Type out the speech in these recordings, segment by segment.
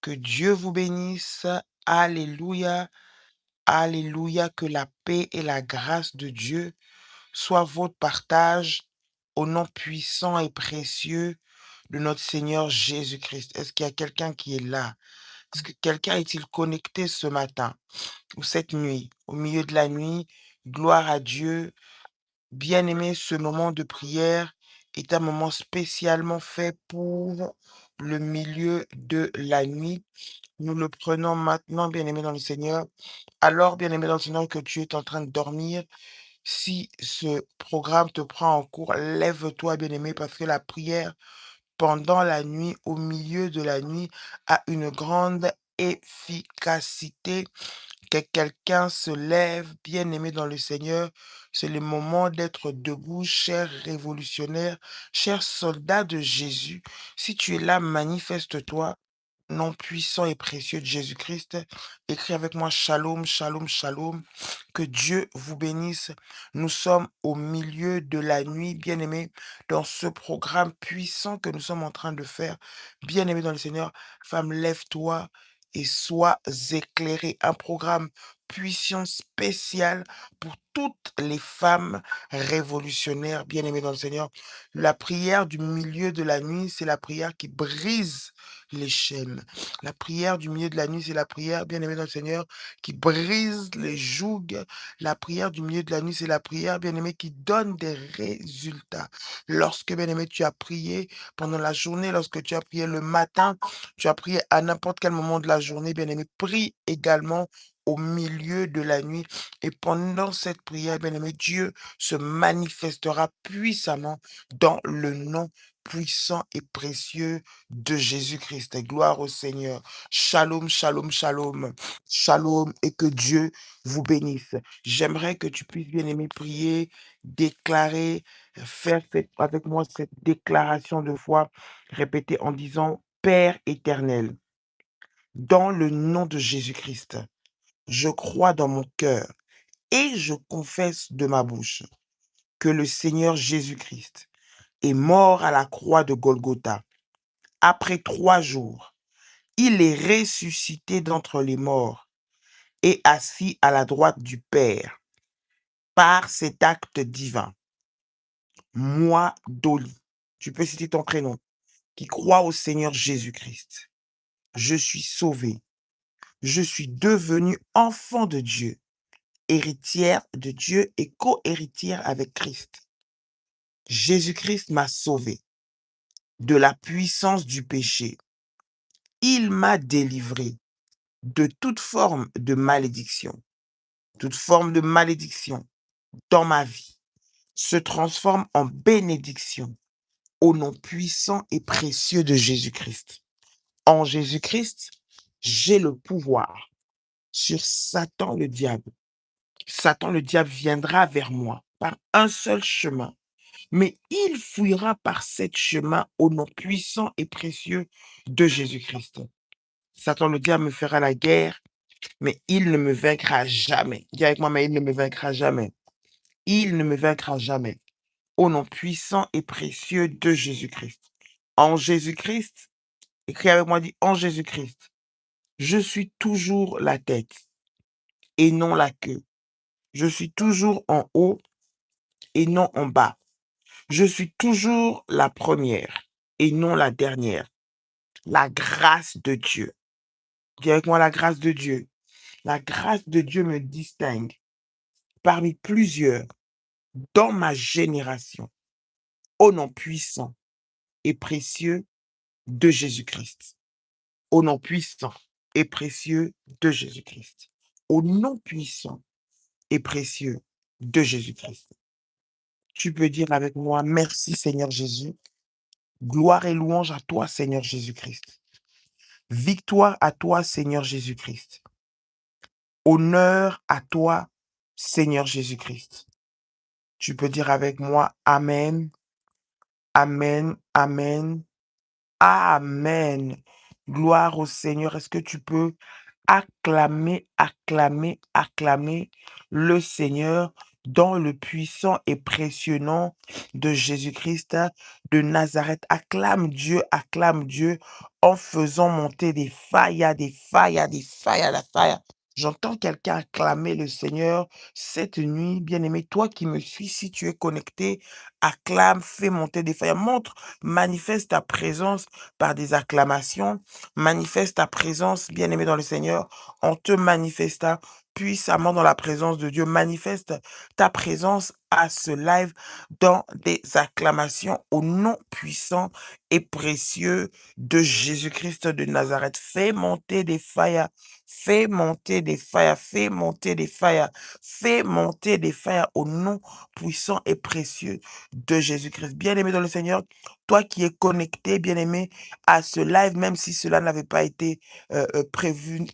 Que Dieu vous bénisse. Alléluia, alléluia. Que la paix et la grâce de Dieu soient votre partage au nom puissant et précieux de notre Seigneur Jésus-Christ. Est-ce qu'il y a quelqu'un qui est là? Est-ce que quelqu'un est-il connecté ce matin ou cette nuit, au milieu de la nuit? Gloire à Dieu. Bien-aimé, ce moment de prière est un moment spécialement fait pour le milieu de la nuit. Nous le prenons maintenant, bien-aimé dans le Seigneur. Alors, bien-aimé dans le Seigneur, que tu es en train de dormir, si ce programme te prend en cours, lève-toi, bien-aimé, parce que la prière pendant la nuit, au milieu de la nuit, a une grande efficacité. Que quelqu'un se lève, bien-aimé dans le Seigneur, c'est le moment d'être debout, cher révolutionnaire, cher soldat de Jésus. Si tu es là, manifeste-toi. Nom puissant et précieux de Jésus-Christ, écris avec moi Shalom, Shalom, Shalom. Que Dieu vous bénisse. Nous sommes au milieu de la nuit, bien-aimés, dans ce programme puissant que nous sommes en train de faire. Bien-aimé dans le Seigneur, femme, lève-toi et sois éclairée. Un programme puissant, spécial pour toutes les femmes révolutionnaires, bien-aimées dans le Seigneur. La prière du milieu de la nuit, c'est la prière qui brise les chaînes. La prière du milieu de la nuit, c'est la prière, bien-aimée dans le Seigneur, qui brise les jougs. La prière du milieu de la nuit, c'est la prière, bien-aimée, qui donne des résultats. Lorsque, bien-aimé, tu as prié pendant la journée, lorsque tu as prié le matin, tu as prié à n'importe quel moment de la journée, bien-aimé, prie également au milieu de la nuit. Et pendant cette prière, bien-aimé, Dieu se manifestera puissamment dans le nom puissant et précieux de Jésus-Christ. Et gloire au Seigneur. Shalom, shalom, shalom. Shalom et que Dieu vous bénisse. J'aimerais que tu puisses, bien-aimé, prier, déclarer, faire avec moi cette déclaration de foi, répétée en disant, Père éternel, dans le nom de Jésus-Christ, je crois dans mon cœur et je confesse de ma bouche que le Seigneur Jésus-Christ est mort à la croix de Golgotha. Après 3 jours, il est ressuscité d'entre les morts et assis à la droite du Père. Par cet acte divin, moi, Dolly, tu peux citer ton prénom, qui croit au Seigneur Jésus-Christ, je suis sauvée, je suis devenue enfant de Dieu, héritière de Dieu et co-héritière avec Christ. Jésus-Christ m'a sauvée de la puissance du péché. Il m'a délivrée de toute forme de malédiction. Toute forme de malédiction dans ma vie se transforme en bénédiction au nom puissant et précieux de Jésus-Christ. En Jésus-Christ, j'ai le pouvoir sur Satan le diable. Satan le diable viendra vers moi par un seul chemin, mais il fuira par cet chemin au nom puissant et précieux de Jésus-Christ. Satan le diable me fera la guerre, mais il ne me vaincra jamais. Dis avec moi, mais il ne me vaincra jamais. Il ne me vaincra jamais. Au nom puissant et précieux de Jésus-Christ. En Jésus-Christ, écris avec moi, dis en Jésus-Christ, je suis toujours la tête et non la queue. Je suis toujours en haut et non en bas. Je suis toujours la première et non la dernière. La grâce de Dieu. Dis avec moi la grâce de Dieu. La grâce de Dieu me distingue parmi plusieurs dans ma génération. Au nom puissant et précieux de Jésus-Christ. Au nom puissant et précieux de Jésus-Christ. Au nom puissant et précieux de Jésus-Christ. Tu peux dire avec moi, merci Seigneur Jésus. Gloire et louange à toi Seigneur Jésus-Christ. Victoire à toi Seigneur Jésus-Christ. Honneur à toi Seigneur Jésus-Christ. Tu peux dire avec moi, Amen, Amen, Amen, Amen. Gloire au Seigneur. Est-ce que tu peux acclamer, acclamer, acclamer le Seigneur dans le puissant et précieux nom de Jésus-Christ de Nazareth. Acclame Dieu en faisant monter des failles, des failles, des failles, des failles. J'entends quelqu'un acclamer le Seigneur cette nuit, bien-aimé. Toi qui me suis, si tu es connecté, acclame, fais monter des failles. Montre, manifeste ta présence par des acclamations. Manifeste ta présence, bien-aimé dans le Seigneur, en te manifestant puissamment dans la présence de Dieu. Manifeste ta présence à ce live dans des acclamations au nom puissant et précieux de Jésus-Christ de Nazareth. Fais monter des failles, fais monter des failles, fais monter des failles, fais monter des failles au nom puissant et précieux de Jésus-Christ. Bien-aimé dans le Seigneur, toi qui es connecté, bien-aimé, à ce live, même si cela n'avait pas été prévu,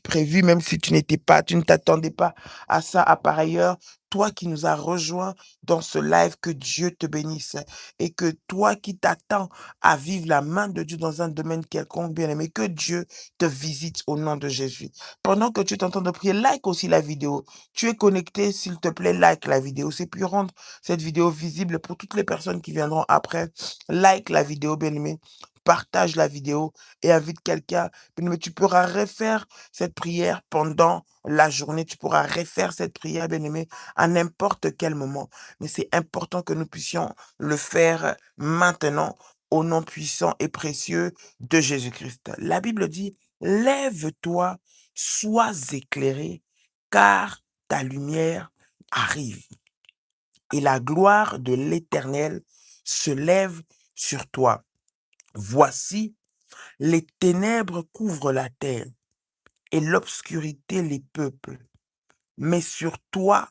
même si tu ne t'attendais pas à ça à par ailleurs, toi qui nous as rejoints dans ce live, que Dieu te bénisse et que toi qui t'attends à vivre la main de Dieu dans un domaine quelconque, bien-aimé, que Dieu te visite au nom de Jésus. Pendant que tu t'entends de prier, like aussi la vidéo. Tu es connecté, s'il te plaît, like la vidéo. C'est pour rendre cette vidéo visible pour toutes les personnes qui viendront après. Like la vidéo, bien-aimé. Partage la vidéo et invite quelqu'un. Bien-aimé, tu pourras refaire cette prière pendant la journée. Tu pourras refaire cette prière, bien-aimé, à n'importe quel moment. Mais c'est important que nous puissions le faire maintenant au nom puissant et précieux de Jésus-Christ. La Bible dit, lève-toi, sois éclairé, car ta lumière arrive et la gloire de l'Éternel se lève sur toi. Voici, les ténèbres couvrent la terre et l'obscurité les peuples. Mais sur toi,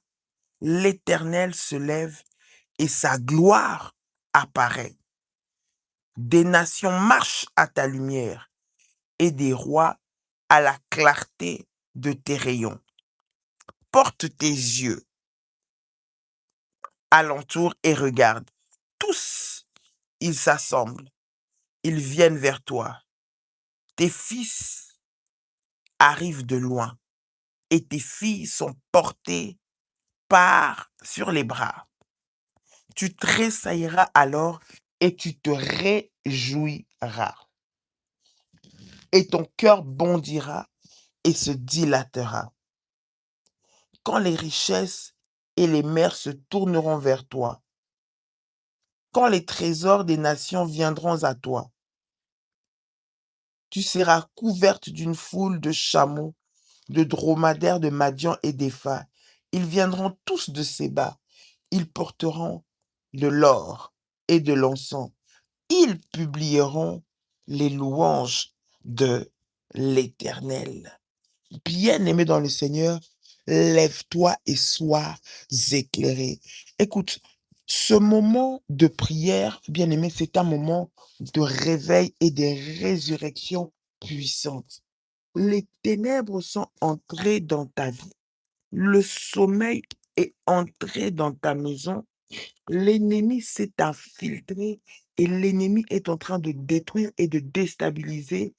l'Éternel se lève et sa gloire apparaît. Des nations marchent à ta lumière et des rois à la clarté de tes rayons. Porte tes yeux alentour et regarde. Tous, ils s'assemblent, ils viennent vers toi. Tes fils arrivent de loin et tes filles sont portées sur les bras. Tu tressailleras alors et tu te réjouiras. Et ton cœur bondira et se dilatera. Quand les richesses et les mers se tourneront vers toi, quand les trésors des nations viendront à toi, tu seras couverte d'une foule de chameaux, de dromadaires, de Madian et d'Épha. Ils viendront tous de Séba. Ils porteront de l'or et de l'encens. Ils publieront les louanges de l'Éternel. Bien-aimé dans le Seigneur, lève-toi et sois éclairé. Écoute, ce moment de prière, bien-aimé, c'est un moment de réveil et de résurrection puissante. Les ténèbres sont entrées dans ta vie. Le sommeil est entré dans ta maison. L'ennemi s'est infiltré et l'ennemi est en train de détruire et de déstabiliser.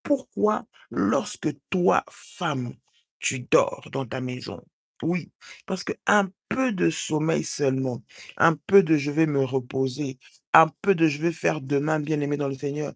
Pourquoi? Lorsque toi, femme, tu dors dans ta maison. Oui, parce qu'un peu de sommeil seulement, un peu de je vais me reposer, un peu de je vais faire demain, bien-aimé dans le Seigneur,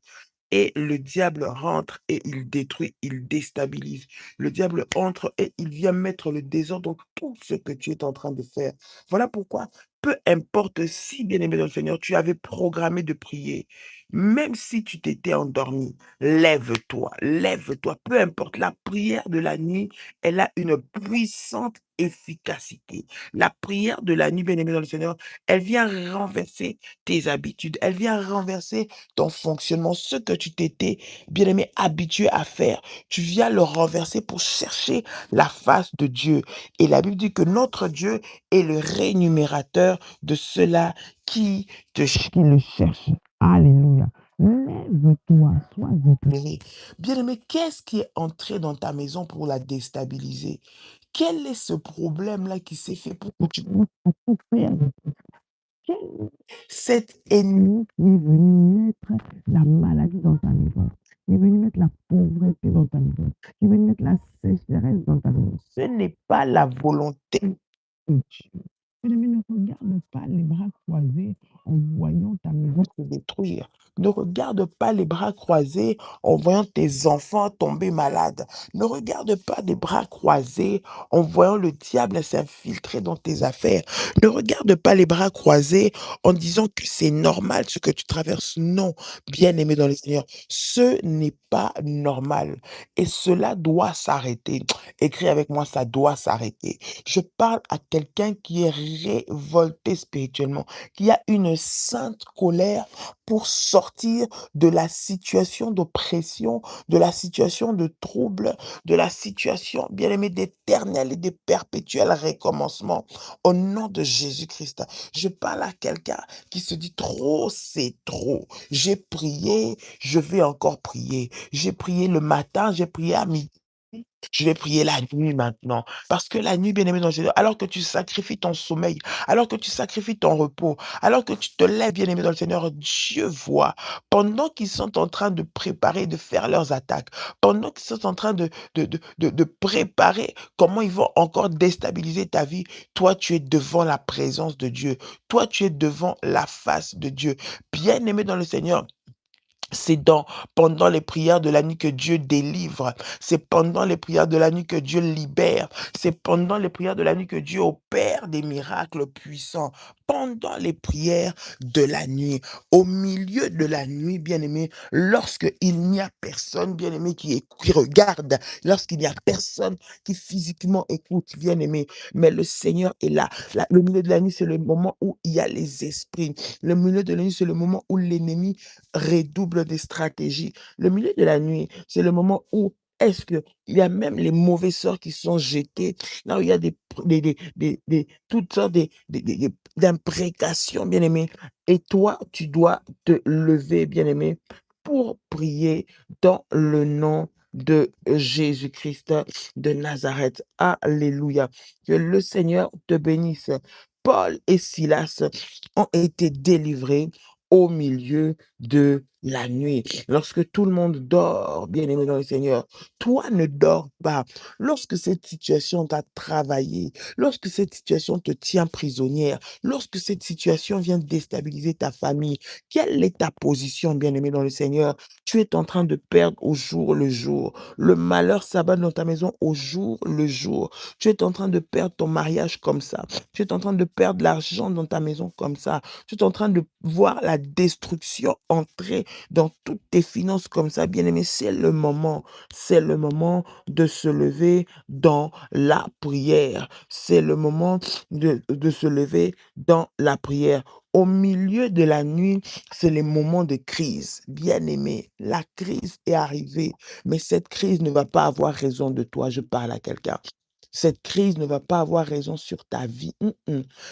et le diable rentre et il détruit, il déstabilise. Le diable entre et il vient mettre le désordre dans tout ce que tu es en train de faire. Voilà pourquoi, peu importe si, bien-aimé dans le Seigneur, tu avais programmé de prier, même si tu t'étais endormi, lève-toi, lève-toi. Peu importe, la prière de la nuit, elle a une puissante efficacité. La prière de la nuit, bien-aimé dans le Seigneur, elle vient renverser tes habitudes, elle vient renverser ton fonctionnement, ce que tu t'étais, bien-aimé, habitué à faire. Tu viens le renverser pour chercher la face de Dieu. Et la Bible dit que notre Dieu est le rémunérateur de ceux-là qui le cherchent. Alléluia. Lève-toi, sois éclairé. Bien-aimé, qu'est-ce qui est entré dans ta maison pour la déstabiliser? Quel est ce problème-là qui s'est fait pour que tu commences à tout faire? Cet ennemi qui est venu mettre la maladie dans ta maison, qui est venu mettre la pauvreté dans ta maison, qui est venu mettre la sécheresse dans ta maison. Ce n'est pas la volonté de Dieu. Bien-aimé, ne regarde pas les bras croisés en voyant ta maison se détruire. Ne regarde pas les bras croisés en voyant tes enfants tomber malades. Ne regarde pas les bras croisés en voyant le diable s'infiltrer dans tes affaires. Ne regarde pas les bras croisés en disant que c'est normal ce que tu traverses. Non, bien-aimé dans le Seigneur, ce n'est pas normal et cela doit s'arrêter. Écris avec moi, ça doit s'arrêter. Je parle à quelqu'un qui est révolté spirituellement, qui a une sainte colère pour sortir de la situation d'oppression, de la situation de trouble, de la situation, bien aimé, d'éternel et de perpétuel recommencement. Au nom de Jésus-Christ, je parle à quelqu'un qui se dit trop, c'est trop. J'ai prié, je vais encore prier. J'ai prié le matin, j'ai prié à midi. Je vais prier la nuit maintenant. Parce que la nuit, bien-aimé dans Jésus, alors que tu sacrifies ton sommeil, alors que tu sacrifies ton repos, alors que tu te lèves, bien-aimé dans le Seigneur, Dieu voit. Pendant qu'ils sont en train de préparer, de faire leurs attaques, pendant qu'ils sont en train de préparer comment ils vont encore déstabiliser ta vie, toi, tu es devant la présence de Dieu. Toi, tu es devant la face de Dieu. Bien-aimé dans le Seigneur, c'est pendant les prières de la nuit que Dieu délivre. C'est pendant les prières de la nuit que Dieu libère. C'est pendant les prières de la nuit que Dieu opère des miracles puissants. Pendant les prières de la nuit, au milieu de la nuit, bien-aimé, lorsqu'il n'y a personne, bien-aimé, qui regarde, lorsqu'il n'y a personne qui physiquement écoute, bien-aimé, mais le Seigneur est là. Le milieu de la nuit, c'est le moment où il y a les esprits. Le milieu de la nuit, c'est le moment où l'ennemi redouble des stratégies. Le milieu de la nuit, c'est le moment où est-ce qu'il y a même les mauvais sorts qui sont jetés, là où il y a toutes sortes d'imprécations, bien-aimé. Et toi, tu dois te lever, bien-aimé, pour prier dans le nom de Jésus-Christ de Nazareth. Alléluia. Que le Seigneur te bénisse. Paul et Silas ont été délivrés au milieu de la nuit. Lorsque tout le monde dort, bien-aimé dans le Seigneur, toi ne dors pas. Lorsque cette situation t'a travaillé, lorsque cette situation te tient prisonnière, lorsque cette situation vient déstabiliser ta famille, quelle est ta position, bien-aimé dans le Seigneur? Tu es en train de perdre au jour le jour. Le malheur s'abat dans ta maison au jour le jour. Tu es en train de perdre ton mariage comme ça. Tu es en train de perdre l'argent dans ta maison comme ça. Tu es en train de voir la destruction entrer dans toutes tes finances comme ça, bien-aimé. C'est le moment de se lever dans la prière. C'est le moment de se lever dans la prière. Au milieu de la nuit, c'est les moments de crise. Bien-aimé, la crise est arrivée, mais cette crise ne va pas avoir raison de toi. Je parle à quelqu'un. Cette crise ne va pas avoir raison sur ta vie.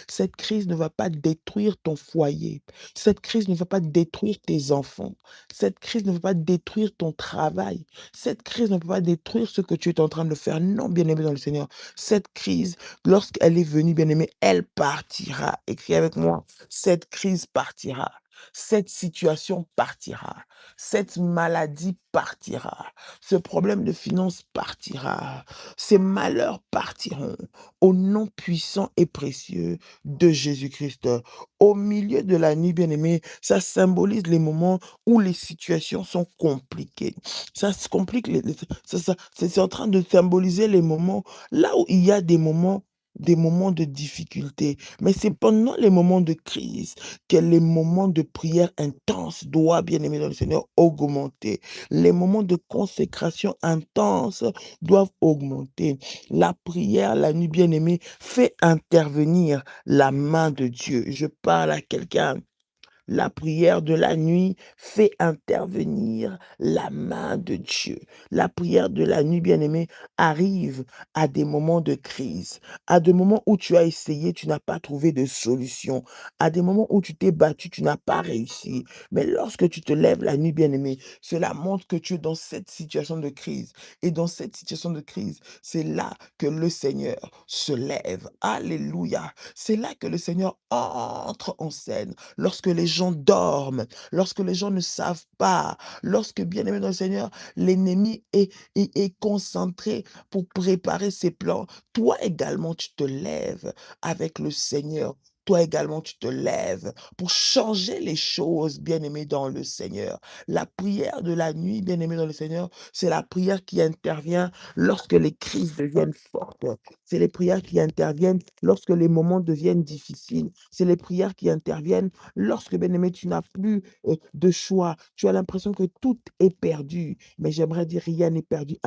Cette crise ne va pas détruire ton foyer. Cette crise ne va pas détruire tes enfants. Cette crise ne va pas détruire ton travail. Cette crise ne peut pas détruire ce que tu es en train de faire. Non, bien-aimé dans le Seigneur. Cette crise, lorsqu'elle est venue, bien-aimé, elle partira. Écris avec moi. Cette crise partira. Cette situation partira. Cette maladie partira. Ce problème de finances partira. Ces malheurs partiront au nom puissant et précieux de Jésus-Christ. Au milieu de la nuit, bien-aimé, ça symbolise les moments où les situations sont compliquées. Ça se complique, c'est en train de symboliser les moments là où il y a des moments de difficulté. Mais c'est pendant les moments de crise que les moments de prière intense doivent, bien-aimé dans le Seigneur, augmenter. Les moments de consécration intense doivent augmenter. La prière, la nuit bien-aimée, fait intervenir la main de Dieu. Je parle à quelqu'un. La prière de la nuit fait intervenir la main de Dieu. La prière de la nuit, bien-aimé, arrive à des moments de crise, à des moments où tu as essayé, tu n'as pas trouvé de solution, à des moments où tu t'es battu, tu n'as pas réussi. Mais lorsque tu te lèves la nuit, bien-aimé, cela montre que tu es dans cette situation de crise. Et dans cette situation de crise, c'est là que le Seigneur se lève. Alléluia. C'est là que le Seigneur entre en scène. Lorsque les gens dorment, lorsque les gens ne savent pas, lorsque, bien-aimé dans le Seigneur, l'ennemi est concentré pour préparer ses plans, toi également, tu te lèves avec le Seigneur toi également, tu te lèves pour changer les choses, bien-aimé dans le Seigneur. La prière de la nuit, bien-aimé dans le Seigneur, c'est la prière qui intervient lorsque les crises deviennent fortes. C'est les prières qui interviennent lorsque les moments deviennent difficiles. C'est les prières qui interviennent lorsque, bien-aimé, tu n'as plus de choix. Tu as l'impression que tout est perdu. Mais j'aimerais dire, rien n'est perdu.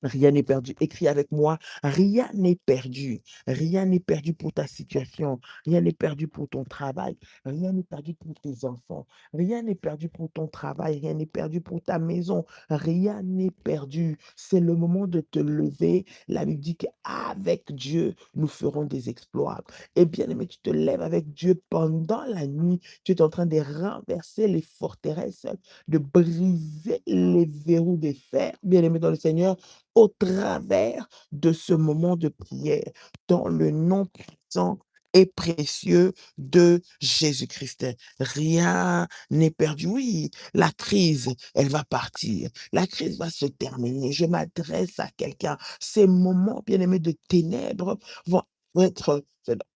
Rien n'est perdu. Écris avec moi, rien n'est perdu. Rien n'est perdu pour ta situation. Rien n'est perdu pour ton travail. Rien n'est perdu pour tes enfants. Rien n'est perdu pour ton travail. Rien n'est perdu pour ta maison. Rien n'est perdu. C'est le moment de te lever. La Bible dit qu'avec Dieu, nous ferons des exploits. Et bien aimé, tu te lèves avec Dieu pendant la nuit. Tu es en train de renverser les forteresses, de briser les verrous des fers. Bien aimé dans le Seigneur, au travers de ce moment de prière, dans le nom puissant et précieux de Jésus-Christ. Rien n'est perdu. Oui, la crise, elle va partir. La crise va se terminer. Je m'adresse à quelqu'un. Ces moments, bien-aimés, de ténèbres vont être,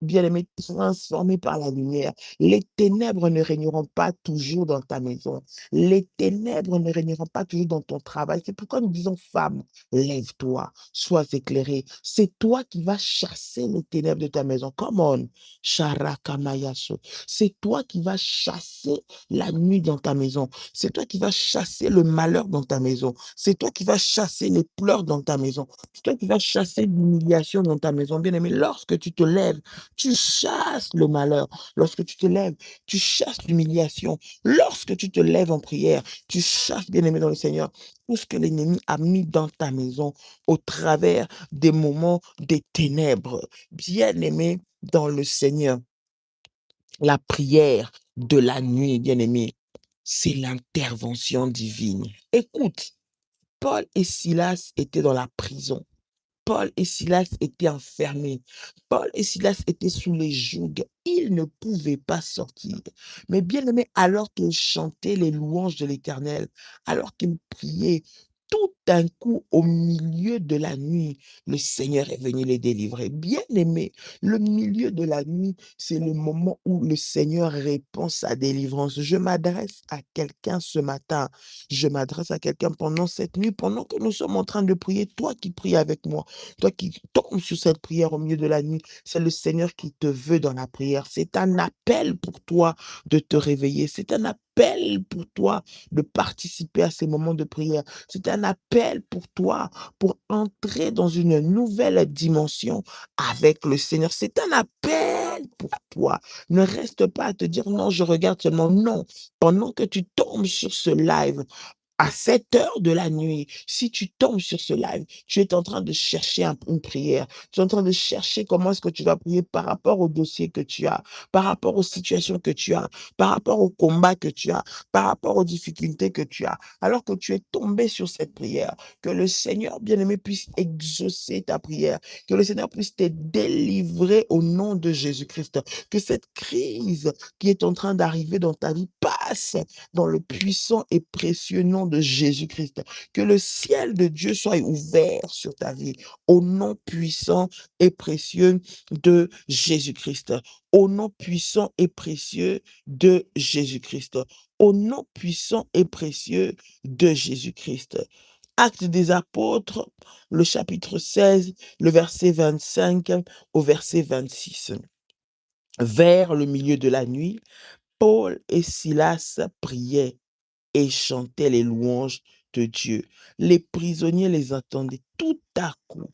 bien-aimés, transformés par la lumière. Les ténèbres ne régneront pas toujours dans ta maison. Les ténèbres ne régneront pas toujours dans ton travail. C'est pourquoi nous disons, femme, lève-toi, sois éclairé. C'est toi qui vas chasser les ténèbres de ta maison. Come on. Sharakamayaso. C'est toi qui vas chasser la nuit dans ta maison. C'est toi qui vas chasser le malheur dans ta maison. C'est toi qui vas chasser les pleurs dans ta maison. C'est toi qui vas chasser l'humiliation dans ta maison. Bien aimé, lorsque tu te lèves, tu chasses le malheur. Lorsque tu te lèves, tu chasses l'humiliation. Lorsque tu te lèves en prière, tu chasses, bien aimé dans le Seigneur, tout ce que l'ennemi a mis dans ta maison au travers des moments des ténèbres. Bien-aimé dans le Seigneur, la prière de la nuit, bien-aimé, c'est l'intervention divine. Écoute, Paul et Silas étaient dans la prison. Paul et Silas étaient enfermés. Paul et Silas étaient sous les jougs. Ils ne pouvaient pas sortir. Mais bien aimé, alors qu'ils chantaient les louanges de l'Éternel, alors qu'ils priaient, tout d'un coup, au milieu de la nuit, le Seigneur est venu les délivrer. Bien aimé, le milieu de la nuit, c'est le moment où le Seigneur répond sa délivrance. Je m'adresse à quelqu'un ce matin. Je m'adresse à quelqu'un pendant cette nuit, pendant que nous sommes en train de prier, toi qui pries avec moi. Toi qui tombes sur cette prière au milieu de la nuit, c'est le Seigneur qui te veut dans la prière. C'est un appel pour toi de te réveiller. C'est un appel pour toi de participer à ces moments de prière. C'est un appel pour toi pour entrer dans une nouvelle dimension avec le Seigneur. C'est un appel pour toi. Ne reste pas à te dire non, je regarde seulement. Non, pendant que tu tombes sur ce live, à 7 heures de la nuit, si tu tombes sur ce live, tu es en train de chercher une prière. Tu es en train de chercher comment est-ce que tu vas prier par rapport au dossier que tu as, par rapport aux situations que tu as, par rapport au combat que tu as, par rapport aux difficultés que tu as. Alors que tu es tombé sur cette prière, que le Seigneur bien-aimé puisse exaucer ta prière, que le Seigneur puisse te délivrer au nom de Jésus-Christ, que cette crise qui est en train d'arriver dans ta vie passe dans le puissant et précieux nom de Jésus-Christ. Que le ciel de Dieu soit ouvert sur ta vie au nom puissant et précieux de Jésus-Christ. Au nom puissant et précieux de Jésus-Christ. Au nom puissant et précieux de Jésus-Christ. Actes des apôtres, le chapitre 16, le verset 25 au verset 26. Vers le milieu de la nuit, Paul et Silas priaient et chantaient les louanges de Dieu. Les prisonniers les attendaient. Tout à coup,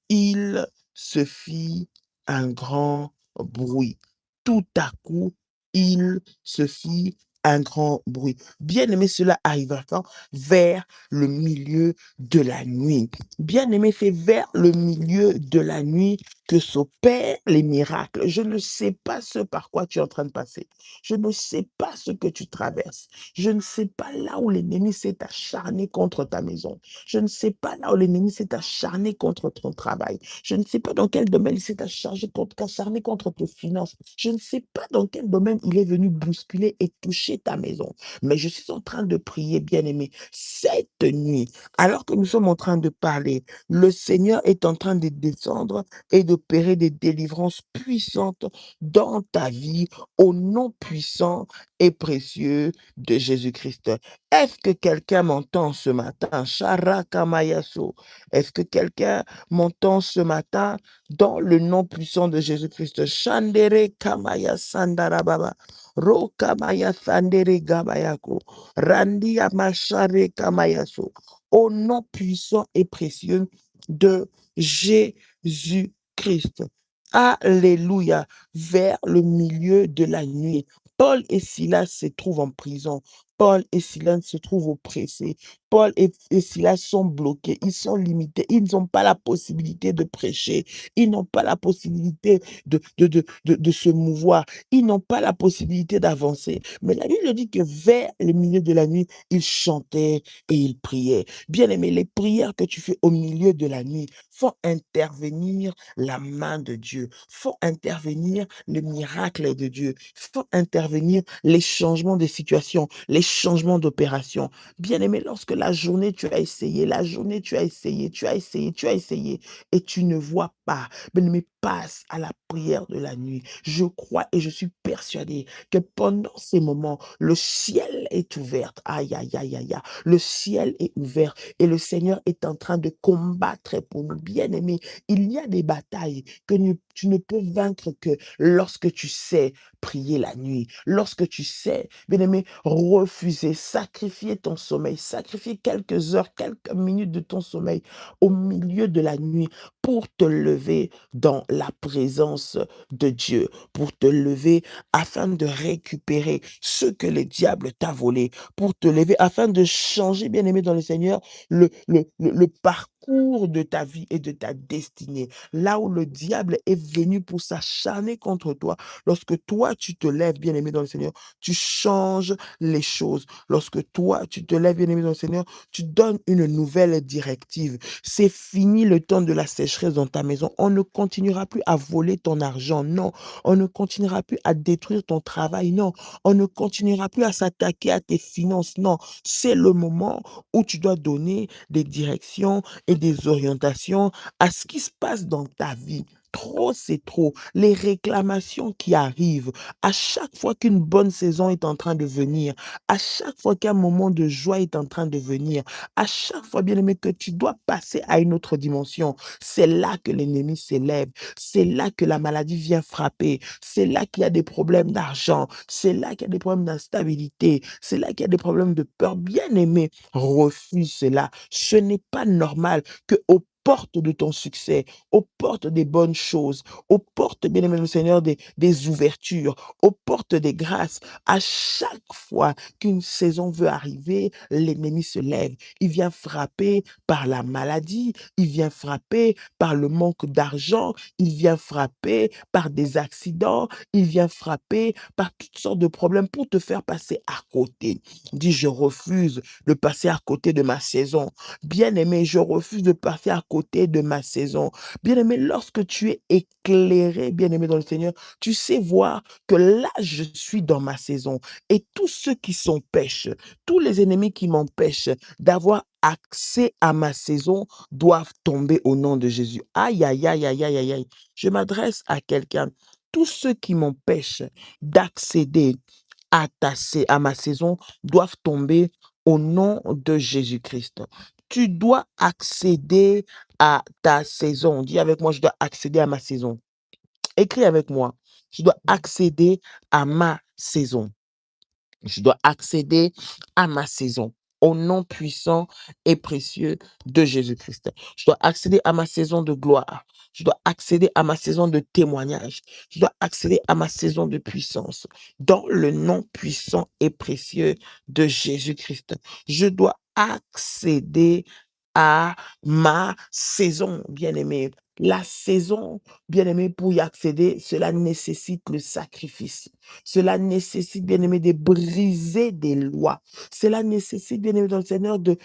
il se fit un grand bruit. Tout à coup, il se fit un grand bruit. Bien-aimé, cela arriva quand? Vers le milieu de la nuit. Bien-aimé, c'est vers le milieu de la nuit que s'opèrent les miracles. Je ne sais pas ce par quoi tu es en train de passer. Je ne sais pas ce que tu traverses. Je ne sais pas là où l'ennemi s'est acharné contre ta maison. Je ne sais pas là où l'ennemi s'est acharné contre ton travail. Je ne sais pas dans quel domaine il s'est acharné contre tes finances. Je ne sais pas dans quel domaine il est venu bousculer et toucher ta maison. Mais je suis en train de prier, bien-aimé, cette nuit, alors que nous sommes en train de parler, le Seigneur est en train de descendre et de d'opérer des délivrances puissantes dans ta vie au nom puissant et précieux de Jésus-Christ. Est-ce que quelqu'un m'entend ce matin? Sharakamayaso. Est-ce que quelqu'un m'entend ce matin dans le nom puissant de Jésus-Christ? Shandere kamaya sandarababa. Rokamaya sandere gabayako. Randia mashare kamayaso. Au nom puissant et précieux de Jésus-Christ. Alléluia. Vers le milieu de la nuit. Paul et Silas se trouvent en prison. Paul et Silas se trouvent oppressés. Paul et Silas sont bloqués. Ils sont limités. Ils n'ont pas la possibilité de prêcher. Ils n'ont pas la possibilité de se mouvoir. Ils n'ont pas la possibilité d'avancer. Mais la Bible dit que vers le milieu de la nuit, ils chantaient et ils priaient. Bien-aimé, les prières que tu fais au milieu de la nuit font intervenir la main de Dieu, font intervenir le miracle de Dieu, font intervenir les changements de situation, les changements d'opération. Bien-aimé, lorsque la journée tu as essayé, la journée tu as essayé, tu as essayé et tu ne vois pas, bien-aimé, passe à la prière de la nuit. Je crois et je suis persuadé que pendant ces moments, le ciel est ouvert. Aïe, aïe, aïe, aïe, aïe. Le ciel est ouvert et le Seigneur est en train de combattre pour nous. Bien-aimés, il y a des batailles que tu ne peux vaincre que lorsque tu sais prier la nuit, lorsque tu sais, bien-aimé, refuser, sacrifier ton sommeil, sacrifier quelques heures, quelques minutes de ton sommeil au milieu de la nuit pour te lever dans la présence de Dieu, pour te lever afin de récupérer ce que le diable t'a volé, pour te lever afin de changer, bien-aimé dans le Seigneur, le parcours de ta vie et de ta destinée. Là où le diable est venu pour s'acharner contre toi, lorsque toi, tu te lèves, bien-aimé dans le Seigneur, tu changes les choses. Lorsque toi, tu te lèves, bien-aimé dans le Seigneur, tu donnes une nouvelle directive. C'est fini le temps de la sécheresse dans ta maison. On ne continuera plus à voler ton argent, non. On ne continuera plus à détruire ton travail, non. On ne continuera plus à s'attaquer à tes finances, non. C'est le moment où tu dois donner des directions et des orientations à ce qui se passe dans ta vie. Trop, c'est trop. Les réclamations qui arrivent, à chaque fois qu'une bonne saison est en train de venir, à chaque fois qu'un moment de joie est en train de venir, à chaque fois, bien aimé, que tu dois passer à une autre dimension, c'est là que l'ennemi s'élève, c'est là que la maladie vient frapper, c'est là qu'il y a des problèmes d'argent, c'est là qu'il y a des problèmes d'instabilité, c'est là qu'il y a des problèmes de peur. Bien aimé, refuse cela. Ce n'est pas normal que aux portes de ton succès, aux portes des bonnes choses, aux portes, bien aimé le Seigneur, des ouvertures, aux portes des grâces, à chaque fois qu'une saison veut arriver, l'ennemi se lève. Il vient frapper par la maladie, il vient frapper par le manque d'argent, il vient frapper par des accidents, il vient frapper par toutes sortes de problèmes pour te faire passer à côté. Dis, je refuse de passer à côté de ma saison. Bien-aimé, je refuse de passer à côté de ma saison. Bien-aimé, lorsque tu es éclairé, bien-aimé dans le Seigneur, tu sais voir que là, je suis dans ma saison. Et tous ceux qui s'empêchent, tous les ennemis qui m'empêchent d'avoir accès à ma saison doivent tomber au nom de Jésus. Aïe, aïe, aïe, aïe, aïe, aïe, aïe. Je m'adresse à quelqu'un. Tous ceux qui m'empêchent d'accéder à ma saison doivent tomber au nom de Jésus-Christ. Tu dois accéder à ta saison. Dis avec moi, je dois accéder à ma saison. Écris avec moi. Je dois accéder à ma saison. Je dois accéder à ma saison au nom puissant et précieux de Jésus-Christ. Je dois accéder à ma saison de gloire. Je dois accéder à ma saison de témoignage. Je dois accéder à ma saison de puissance dans le nom puissant et précieux de Jésus-Christ. Je dois accéder à ma saison, bien-aimé. La saison, bien-aimé, pour y accéder, cela nécessite le sacrifice. Cela nécessite, bien-aimé, de briser des lois. Cela nécessite, bien-aimé, dans le Seigneur, de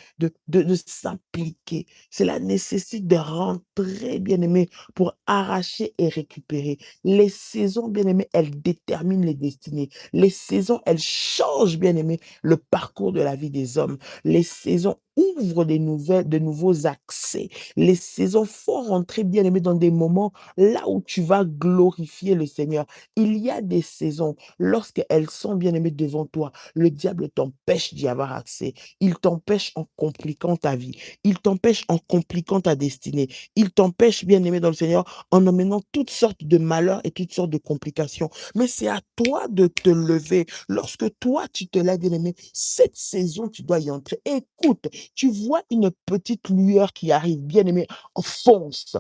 s'appliquer. Cela nécessite de rentrer, bien-aimé, pour arracher et récupérer. Les saisons, bien-aimé, elles déterminent les destinées. Les saisons, elles changent, bien-aimé, le parcours de la vie des hommes. Les saisons ouvre de nouveaux accès. Les saisons font rentrer, bien-aimé, dans des moments là où tu vas glorifier le Seigneur. Il y a des saisons, lorsqu'elles sont, bien-aimées, devant toi, le diable t'empêche d'y avoir accès. Il t'empêche en compliquant ta vie. Il t'empêche en compliquant ta destinée. Il t'empêche, bien-aimé dans le Seigneur, en emmenant toutes sortes de malheurs et toutes sortes de complications. Mais c'est à toi de te lever. Lorsque toi, tu te lèves, bien-aimé, cette saison, tu dois y entrer. Écoute, tu vois une petite lueur qui arrive, bien-aimé, fonce,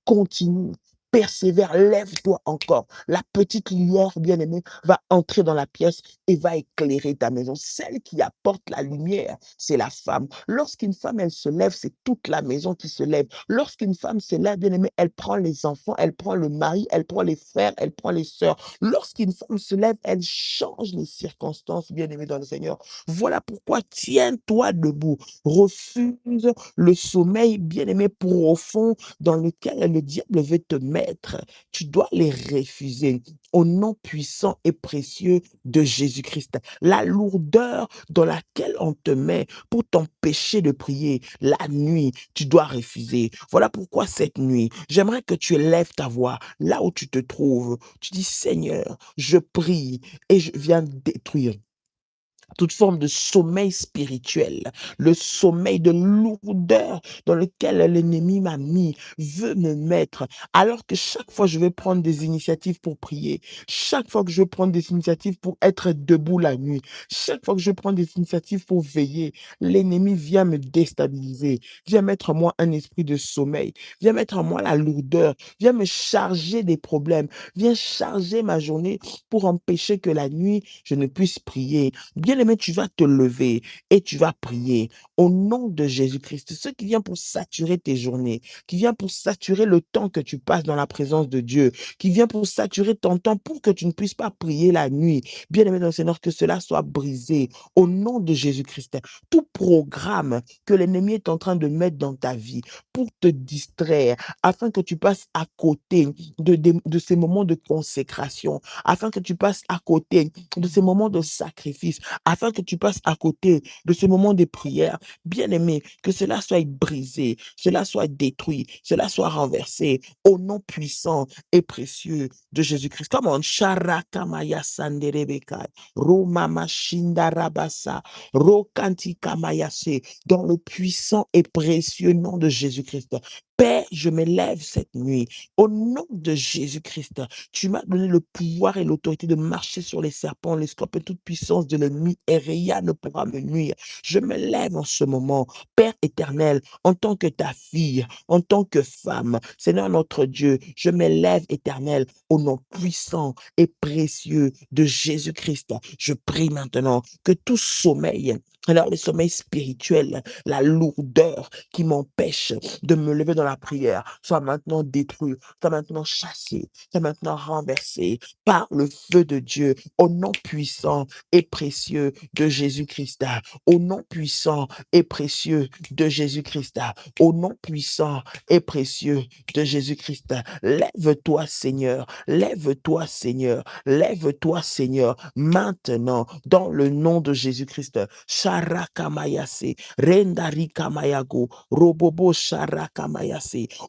continue, persévère, lève-toi encore. La petite lueur, bien-aimé, va entrer dans la pièce et va éclairer ta maison. Celle qui apporte la lumière, c'est la femme. Lorsqu'une femme, elle se lève, c'est toute la maison qui se lève. Lorsqu'une femme se lève, bien-aimé, elle prend les enfants, elle prend le mari, elle prend les frères, elle prend les sœurs. Lorsqu'une femme se lève, elle change les circonstances, bien-aimé dans le Seigneur. Voilà pourquoi tiens-toi debout. Refuse le sommeil, bien-aimé, profond dans lequel le diable veut te mettre. Tu dois les refuser au nom puissant et précieux de Jésus-Christ. La lourdeur dans laquelle on te met pour t'empêcher de prier la nuit, tu dois refuser. Voilà pourquoi cette nuit, j'aimerais que tu élèves ta voix là où tu te trouves. Tu dis, Seigneur, je prie et je viens détruire toute forme de sommeil spirituel, le sommeil de lourdeur dans lequel l'ennemi m'a mis, veut me mettre, alors que chaque fois je vais prendre des initiatives pour prier, chaque fois que je vais prendre des initiatives pour être debout la nuit, chaque fois que je prends des initiatives pour veiller, l'ennemi vient me déstabiliser, vient mettre en moi un esprit de sommeil, vient mettre en moi la lourdeur, vient me charger des problèmes, vient charger ma journée pour empêcher que la nuit, je ne puisse prier. Bien-aimé, tu vas te lever et tu vas prier au nom de Jésus-Christ. Ce qui vient pour saturer tes journées, qui vient pour saturer le temps que tu passes dans la présence de Dieu, qui vient pour saturer ton temps pour que tu ne puisses pas prier la nuit. Bien-aimé dans le Seigneur, que cela soit brisé au nom de Jésus-Christ. Tout programme que l'ennemi est en train de mettre dans ta vie pour te distraire, afin que tu passes à côté de ces moments de consécration, afin que tu passes à côté de ces moments de sacrifice, afin que tu passes à côté de ce moment de prière. Bien-aimé, que cela soit brisé, cela soit détruit, cela soit renversé au nom puissant et précieux de Jésus-Christ. Come on, Sharakamaya Sanderebeka, Romama Shindarabasa, Rokanti Kamayase, dans le puissant et précieux nom de Jésus-Christ. Père, je me lève cette nuit au nom de Jésus-Christ. Tu m'as donné le pouvoir et l'autorité de marcher sur les serpents, les scorpions, toute puissance de l'ennemi, et rien ne pourra me nuire. Je me lève en ce moment, Père éternel, en tant que ta fille, en tant que femme. Seigneur notre Dieu, je me lève éternel au nom puissant et précieux de Jésus-Christ. Je prie maintenant que tout sommeil, alors le sommeil spirituel, la lourdeur qui m'empêche de me lever dans la prière, soit maintenant détruit, soit maintenant chassé, soit maintenant renversé par le feu de Dieu, au nom puissant et précieux de Jésus-Christ, au nom puissant et précieux de Jésus-Christ, au nom puissant et précieux de Jésus-Christ. Lève-toi, Seigneur, lève-toi, Seigneur, lève-toi, Seigneur, maintenant, dans le nom de Jésus-Christ. Sharakamayase, Rendarikamayago, Robobo Sharakamayase,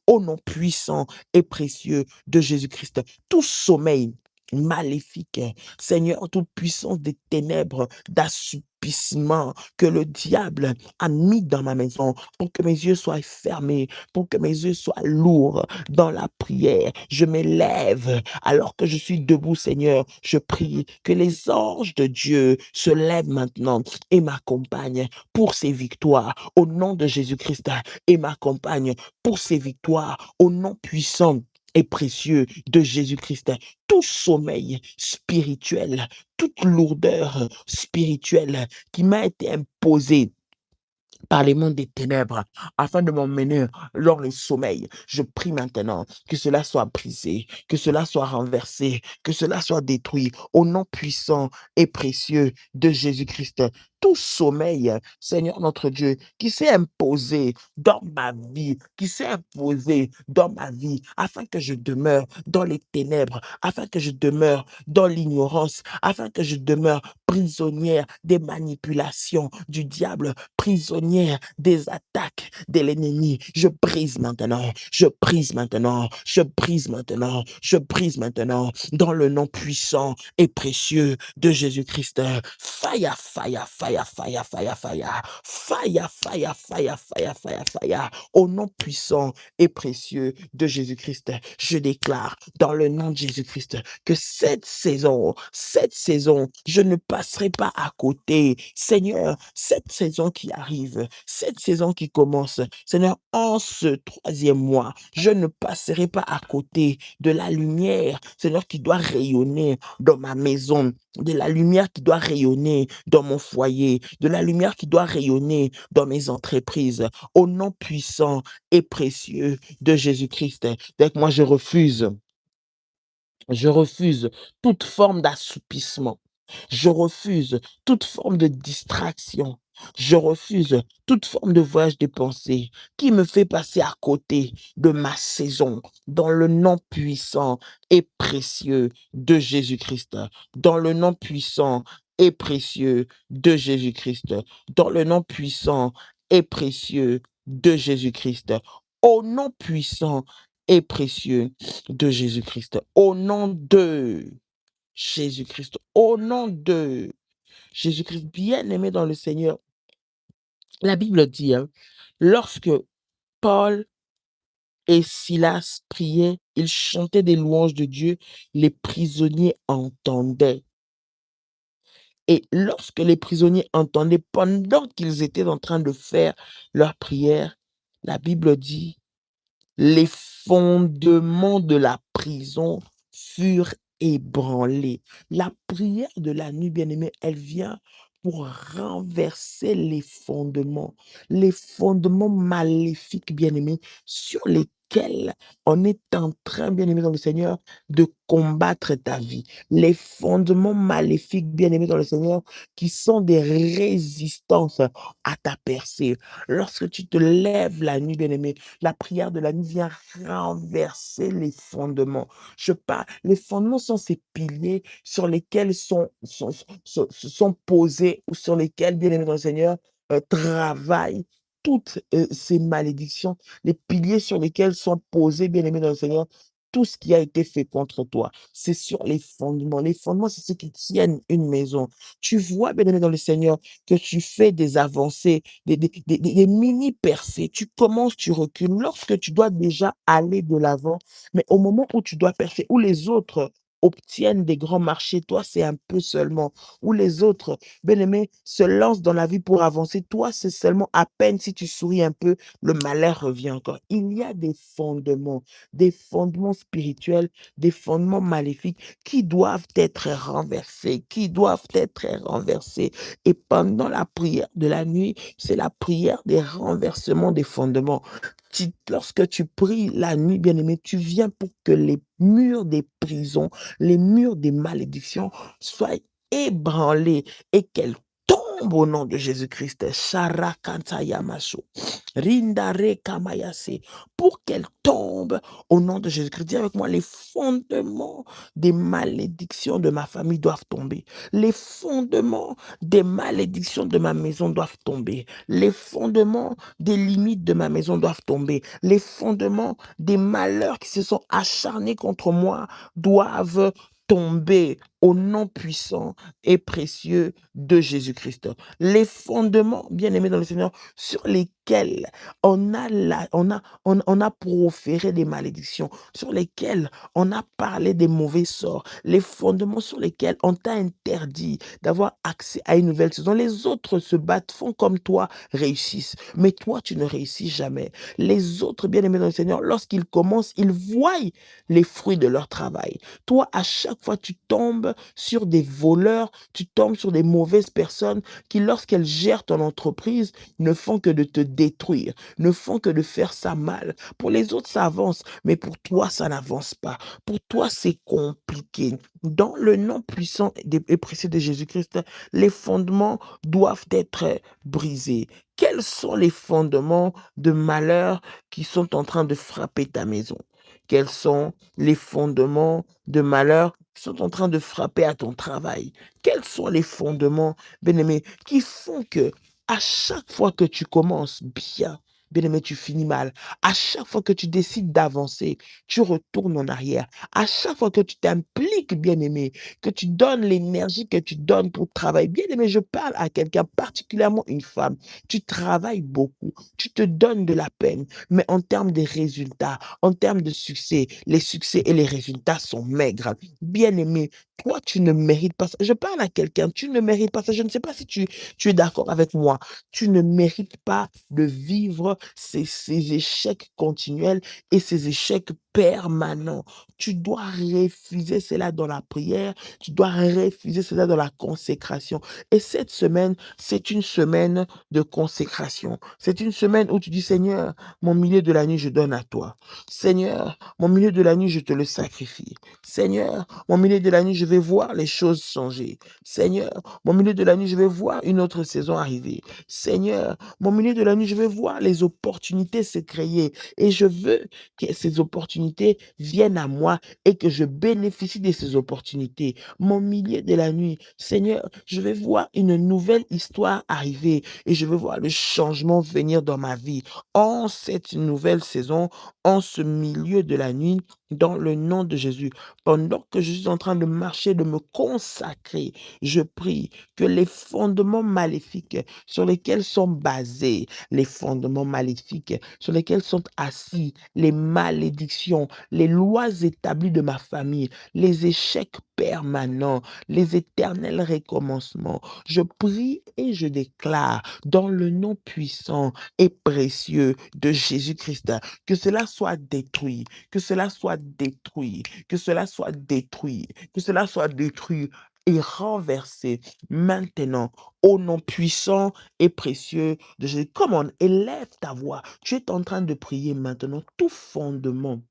au nom puissant et précieux de Jésus-Christ. Tout sommeil maléfique, Seigneur, toute puissance des ténèbres, d'assoupissement que le diable a mis dans ma maison pour que mes yeux soient fermés, pour que mes yeux soient lourds dans la prière. Je m'élève alors que je suis debout, Seigneur. Je prie que les anges de Dieu se lèvent maintenant et m'accompagnent pour ces victoires au nom de Jésus-Christ et m'accompagnent pour ces victoires au nom puissant et précieux de Jésus-Christ. Tout sommeil spirituel, toute lourdeur spirituelle qui m'a été imposée par les mondes des ténèbres, afin de m'emmener dans le sommeil. Je prie maintenant que cela soit brisé, que cela soit renversé, que cela soit détruit au nom puissant et précieux de Jésus-Christ. tout sommeil, Seigneur notre Dieu, qui s'est imposé dans ma vie, qui s'est imposé dans ma vie, afin que je demeure dans les ténèbres, afin que je demeure dans l'ignorance, afin que je demeure prisonnière des manipulations du diable, prisonnière des attaques de l'ennemi. Je brise maintenant, je brise maintenant, je brise maintenant, je brise maintenant, dans le nom puissant et précieux de Jésus-Christ. Fire, fire, fire, fire, fire, fire, fire, fire, fire, fire, fire, fire, au nom puissant et précieux de Jésus-Christ. Je déclare dans le nom de Jésus-Christ que cette saison, je ne passerai pas à côté. Seigneur, cette saison qui arrive, cette saison qui commence, Seigneur, en ce troisième mois, je ne passerai pas à côté de la lumière, Seigneur, qui doit rayonner dans ma maison, de la lumière qui doit rayonner dans mon foyer, de la lumière qui doit rayonner dans mes entreprises, au nom puissant et précieux de Jésus-Christ. Donc moi, je refuse toute forme d'assoupissement. Je refuse toute forme de distraction. Je refuse toute forme de voyage des pensées qui me fait passer à côté de ma saison dans le nom puissant et précieux de Jésus-Christ. Dans le nom puissant et précieux de Jésus-Christ. Dans le nom puissant et précieux de Jésus-Christ. Au nom puissant et précieux de Jésus-Christ. Au nom de Jésus-Christ. Au nom de Jésus-Christ, bien-aimé dans le Seigneur. La Bible dit, hein, lorsque Paul et Silas priaient, ils chantaient des louanges de Dieu, les prisonniers entendaient. Et lorsque les prisonniers entendaient, pendant qu'ils étaient en train de faire leur prière, la Bible dit les fondements de la prison furent ébranlés. La prière de la nuit, bien-aimée, elle vient pour renverser les fondements maléfiques, bien-aimés, sur lesquels on est en train, bien-aimé dans le Seigneur, de combattre ta vie. Les fondements maléfiques, bien-aimés dans le Seigneur, qui sont des résistances à ta percée. Lorsque tu te lèves la nuit, bien-aimé, la prière de la nuit vient renverser les fondements. Je parle, les fondements sont ces piliers sur lesquels sont posés ou sur lesquels, bien-aimé dans le Seigneur, travaillent toutes ces malédictions, les piliers sur lesquels sont posés, bien-aimé dans le Seigneur, tout ce qui a été fait contre toi. C'est sur les fondements. Les fondements, c'est ce qui tiennent une maison. Tu vois, bien-aimé dans le Seigneur, que tu fais des avancées, des mini percées. Tu commences, tu recules. Lorsque tu dois déjà aller de l'avant, mais au moment où tu dois percer, où les autres obtiennent des grands marchés, toi, c'est un peu seulement. Où les autres, bien-aimés, se lancent dans la vie pour avancer, toi, c'est seulement à peine si tu souris un peu, le malheur revient encore. Il y a des fondements spirituels, des fondements maléfiques qui doivent être renversés, qui doivent être renversés. Et pendant la prière de la nuit, c'est la prière des renversements des fondements. Lorsque tu pries la nuit, bien-aimé, tu viens pour que les murs des prisons, les murs des malédictions soient ébranlés et qu'elles tombent au nom de Jésus-Christ. Sharakantayamaso. Rindare kamayase. Pour qu'elles tombent au nom de Jésus-Christ. Dis avec moi, les fondements des malédictions de ma famille doivent tomber. Les fondements des malédictions de ma maison doivent tomber. Les fondements des limites de ma maison doivent tomber. Les fondements des malheurs qui se sont acharnés contre moi doivent tomber au nom puissant et précieux de Jésus-Christ. Les fondements, bien-aimés dans le Seigneur, sur lesquels on a proféré des malédictions, sur lesquels on a parlé des mauvais sorts, les fondements sur lesquels on t'a interdit d'avoir accès à une nouvelle saison. Les autres se battent, font comme toi, réussissent. Mais toi, tu ne réussis jamais. Les autres, bien-aimés dans le Seigneur, lorsqu'ils commencent, ils voient les fruits de leur travail. Toi, à chaque fois, tu tombes tombes sur des voleurs, tu tombes sur des mauvaises personnes qui, lorsqu'elles gèrent ton entreprise, ne font que de te détruire, ne font que de faire ça mal. Pour les autres, ça avance, mais pour toi, ça n'avance pas. Pour toi, c'est compliqué. Dans le nom puissant et précieux de Jésus-Christ, les fondements doivent être brisés. Quels sont les fondements de malheur qui sont en train de frapper ta maison? Quels sont les fondements de malheur qui sont en train de frapper à ton travail? Quels sont les fondements, bien-aimé, qui font que à chaque fois que tu commences bien, bien-aimé, tu finis mal. À chaque fois que tu décides d'avancer, tu retournes en arrière. À chaque fois que tu t'impliques, bien-aimé, que tu donnes l'énergie que tu donnes pour travailler. Bien-aimé, je parle à quelqu'un, particulièrement une femme. Tu travailles beaucoup, tu te donnes de la peine, mais en termes de résultats, en termes de succès, les succès et les résultats sont maigres. Bien-aimé, toi, tu ne mérites pas ça. Je parle à quelqu'un, tu ne mérites pas ça. Je ne sais pas si tu es d'accord avec moi. Tu ne mérites pas de vivre ces échecs continuels et ces échecs permanents. Tu dois refuser cela dans la prière, tu dois refuser cela dans la consécration. Et cette semaine, c'est une semaine de consécration. C'est une semaine où tu dis: «Seigneur, mon milieu de la nuit, je donne à toi. Seigneur, mon milieu de la nuit, je te le sacrifie. Seigneur, mon milieu de la nuit, je vais voir les choses changer. Seigneur, mon milieu de la nuit, je vais voir une autre saison arriver. Seigneur, mon milieu de la nuit, je vais voir les opportunités se créer et je veux que ces opportunités viennent à moi et que je bénéficie de ces opportunités. Mon milieu de la nuit, Seigneur, je vais voir une nouvelle histoire arriver et je veux voir le changement venir dans ma vie en cette nouvelle saison, en ce milieu de la nuit, dans le nom de Jésus. Pendant que je suis en train de marcher, de me consacrer, je prie que les fondements maléfiques sur lesquels sont basés, les fondements maléfiques sur lesquels sont assis, les malédictions, les lois établies de ma famille, les échecs permanents, les éternels recommencements. Je prie et je déclare dans le nom puissant et précieux de Jésus-Christ que cela soit détruit, que cela soit détruit, que cela soit détruit, que cela soit détruit et renversé maintenant au nom puissant et précieux de Jésus. Come on, élève ta voix. Tu es en train de prier maintenant tout fondement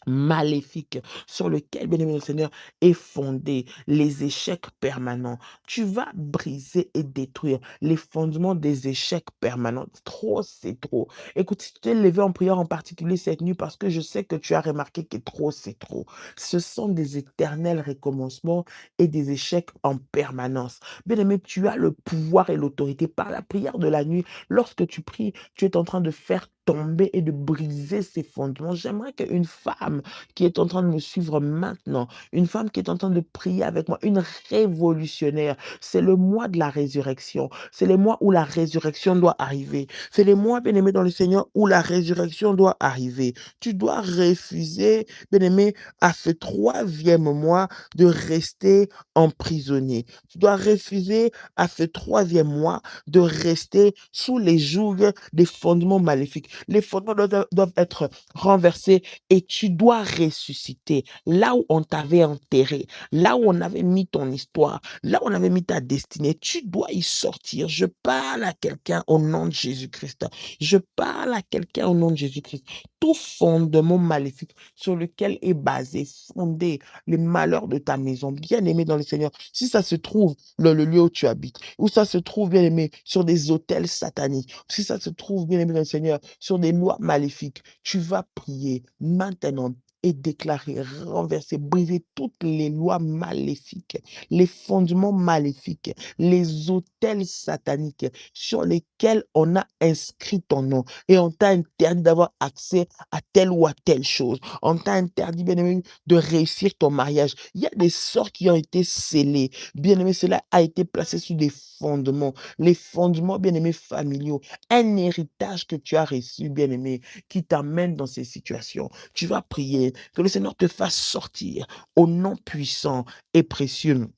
maléfique sur lequel, bien-aimé le Seigneur, est fondé les échecs permanents. Tu vas briser et détruire les fondements des échecs permanents. Trop, c'est trop. Écoute, si tu t'es levé en prière en particulier cette nuit, parce que je sais que tu as remarqué que trop, c'est trop. Ce sont des éternels recommencements et des échecs en permanence. Bien-aimé, tu as le pouvoir et l'autorité par la prière de la nuit. Lorsque tu pries, tu es en train de faire tomber et de briser ces fondements. J'aimerais qu'une femme qui est en train de me suivre maintenant, une femme qui est en train de prier avec moi, une révolutionnaire. C'est le mois de la résurrection. C'est le mois où la résurrection doit arriver. C'est le mois, bien-aimé, dans le Seigneur, où la résurrection doit arriver. Tu dois refuser, bien-aimé, à ce troisième mois de rester emprisonné. Tu dois refuser à ce troisième mois de rester sous les jougs des fondements maléfiques. Les fondements doivent être renversés et tu dois ressusciter là où on t'avait enterré, là où on avait mis ton histoire, là où on avait mis ta destinée. Tu dois y sortir. Je parle à quelqu'un au nom de Jésus-Christ. Je parle à quelqu'un au nom de Jésus-Christ. Tout fondement maléfique sur lequel est basé, fondé les malheurs de ta maison, bien aimé dans le Seigneur. Si ça se trouve dans le lieu où tu habites, où ça se trouve, bien aimé, sur des autels sataniques, si ça se trouve, bien aimé dans le Seigneur, sur des lois maléfiques, tu vas prier maintenant et déclarer, renverser, briser toutes les lois maléfiques, les fondements maléfiques, les autels sataniques sur lesquels on a inscrit ton nom et on t'a interdit d'avoir accès à telle ou à telle chose. On t'a interdit, bien aimé, de réussir ton mariage. Il y a des sorts qui ont été scellés. Bien aimé, cela a été placé sur des fondements. Les fondements, bien aimés, familiaux. Un héritage que tu as reçu, bien aimé, qui t'amène dans ces situations. Tu vas prier que le Seigneur te fasse sortir au nom puissant et précieux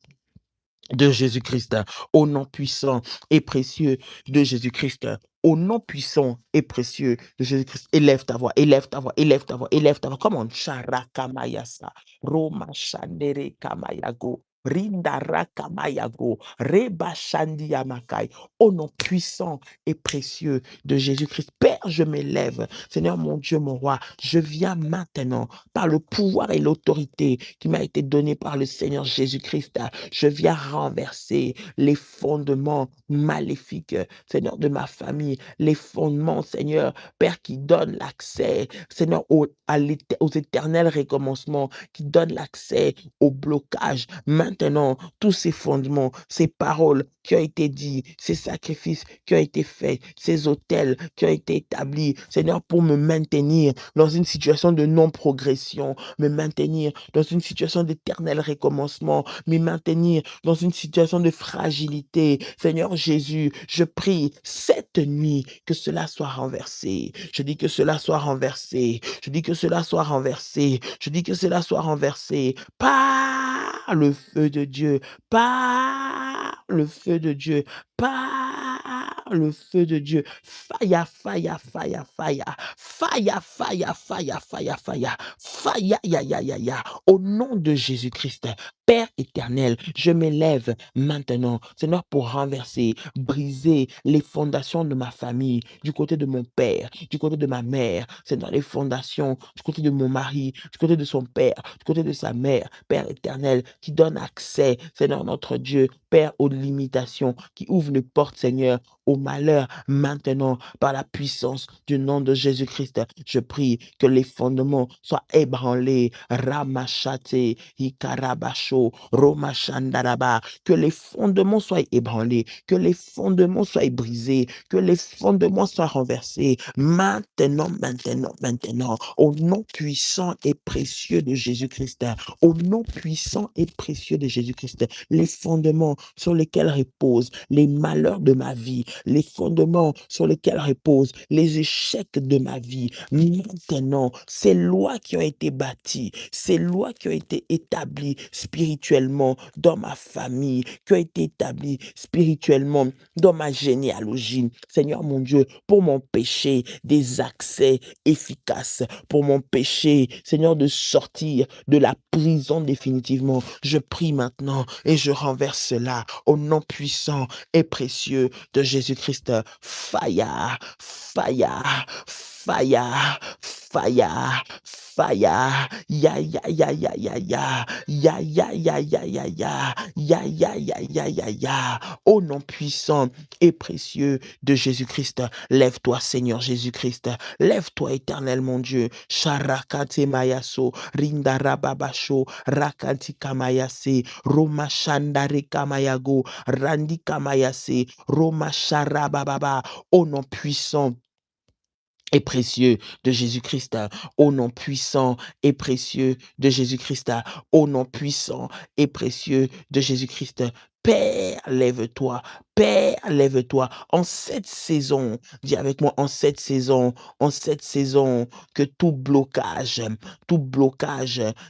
de Jésus-Christ, au nom puissant et précieux de Jésus-Christ, au nom puissant et précieux de Jésus-Christ. Élève ta voix, élève ta voix, élève ta voix, élève ta voix. Come on. Charakamayasa, Roma Shandere Kamayago. Rindarakamayago, Reba Shandiamakai, au nom puissant et précieux de Jésus-Christ. Père, je m'élève. Seigneur mon Dieu, mon roi, je viens maintenant par le pouvoir et l'autorité qui m'a été donnée par le Seigneur Jésus-Christ. Je viens renverser les fondements maléfiques, Seigneur, de ma famille, les fondements, Seigneur, Père, qui donnent l'accès, Seigneur, aux éternels recommencements, qui donnent l'accès au blocage. Maintenant, tous ces fondements, ces paroles qui ont été dites, ces sacrifices qui ont été faits, ces autels qui ont été établis, Seigneur, pour me maintenir dans une situation de non-progression, me maintenir dans une situation d'éternel recommencement, me maintenir dans une situation de fragilité. Seigneur Jésus, je prie cette nuit que cela soit renversé. Je dis que cela soit renversé. Je dis que cela soit renversé. Je dis que cela soit renversé par le feu de Dieu, par le feu de Dieu, par le feu de Dieu. Fire, fire, fire, fire. Fire, fire, fire, fire, fire. Fire, ya, ya, ya, ya. Au nom de Jésus-Christ, Père éternel, je m'élève maintenant, Seigneur, pour renverser, briser les fondations de ma famille, du côté de mon père, du côté de ma mère, Seigneur, les fondations du côté de mon mari, du côté de son père, du côté de sa mère, Père éternel, qui donne accès, Seigneur, notre Dieu, Père, aux limitations, qui ouvre les portes, Seigneur, au malheur, maintenant, par la puissance du nom de Jésus-Christ. Je prie que les fondements soient ébranlés, Ramachate, Ikarabasho, Romachandaraba, que les fondements soient ébranlés, que les fondements soient brisés, que les fondements soient renversés, maintenant, maintenant, maintenant, au nom puissant et précieux de Jésus-Christ, au nom puissant et précieux de Jésus-Christ, les fondements sur lesquels reposent les malheurs de ma vie, les fondements sur lesquels reposent les échecs de ma vie, maintenant, ces lois qui ont été bâties, ces lois qui ont été établies spirituellement dans ma famille, qui ont été établies spirituellement dans ma généalogie, Seigneur mon Dieu, pour m'empêcher des accès efficaces, pour m'empêcher, Seigneur, de sortir de la prison définitivement. Je prie maintenant et je renverse cela au nom puissant et précieux de Jésus-Christ. Fire, fire, fire, fire, fire, ya ya ya ya ya ya, ya ya ya ya ya ya, ya ya ya ya ya ya, au nom puissant et précieux de Jésus-Christ. Lève-toi, Seigneur Jésus-Christ. Lève-toi, éternel mon Dieu. Sharakate mayaso, rindarababasho, rakati kamayase, roma shandare kamayago, randi kamayase, roma sharabababa, au nom puissant et précieux de Jésus-Christ, au nom puissant et précieux de Jésus-Christ, au nom puissant et précieux de Jésus-Christ. Père, lève-toi. Père, lève-toi. En cette saison, dis avec moi, en cette saison, que tout blocage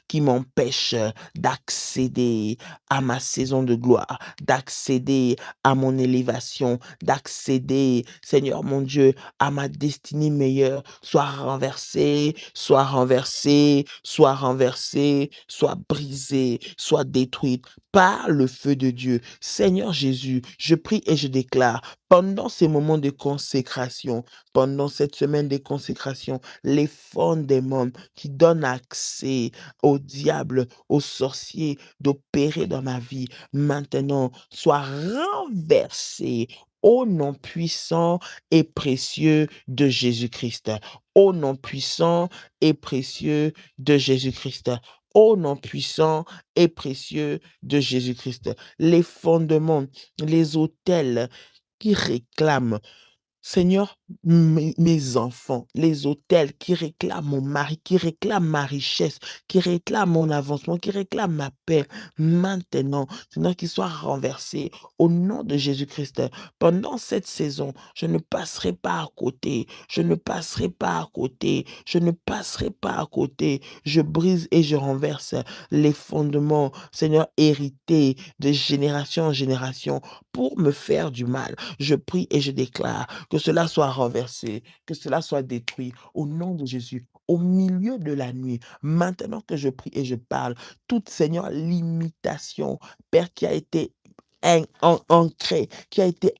qui m'empêche d'accéder à ma saison de gloire, d'accéder à mon élévation, d'accéder, Seigneur mon Dieu, à ma destinée meilleure, soit renversée, soit renversée, soit renversée, soit brisée, soit détruite par le feu de Dieu. Seigneur Jésus, je prie et je déclare, pendant ces moments de consécration, pendant cette semaine de consécration, les fondements qui donnent accès au diable, aux sorciers d'opérer dans ma vie, maintenant, soient renversés au nom puissant et précieux de Jésus-Christ. Au nom puissant et précieux de Jésus-Christ. Au nom puissant et précieux de Jésus-Christ. Les fondements, les autels qui réclament Seigneur, mes enfants, les autels qui réclament mon mari, qui réclament ma richesse, qui réclament mon avancement, qui réclament ma paix, maintenant, Seigneur, qu'ils soient renversés au nom de Jésus-Christ. Pendant cette saison, je ne passerai pas à côté, je ne passerai pas à côté, je ne passerai pas à côté. Je brise et je renverse les fondements, Seigneur, hérités de génération en génération pour me faire du mal. Je prie et je déclare que que cela soit renversé, que cela soit détruit au nom de Jésus. Au milieu de la nuit, maintenant que je prie et je parle, toute, Seigneur, limitation, Père, qui a été ancrée, qui a été